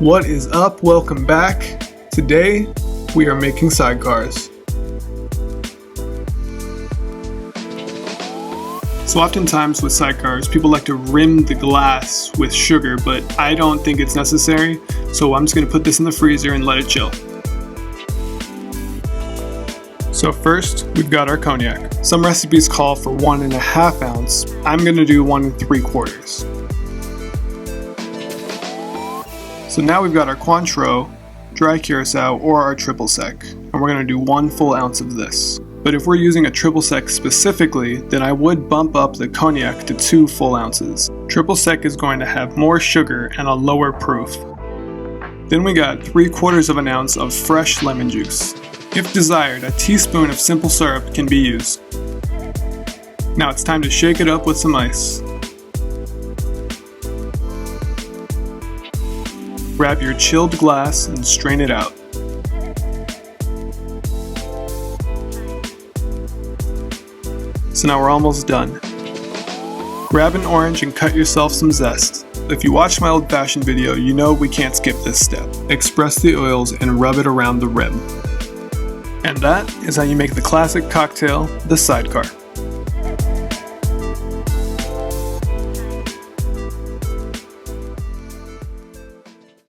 What is up? Welcome back. Today, we are making sidecars. So oftentimes with sidecars, people like to rim the glass with sugar, but I don't think it's necessary. So I'm just gonna put this in the freezer and let it chill. So first, we've got our cognac. Some recipes call for 1.5 ounce. I'm gonna do 1 3/4. So now we've got our Cointreau, dry curacao, or our triple sec, and we're going to do 1 full ounce of this. But if we're using a triple sec specifically, then I would bump up the cognac to 2 full ounces. Triple sec is going to have more sugar and a lower proof. Then we got 3/4 ounce of fresh lemon juice. If desired, a teaspoon of simple syrup can be used. Now it's time to shake it up with some ice. Grab your chilled glass and strain it out. So now we're almost done. Grab an orange and cut yourself some zest. If you watched my old fashioned video, you know we can't skip this step. Express the oils and rub it around the rim. And that is how you make the classic cocktail, the sidecar.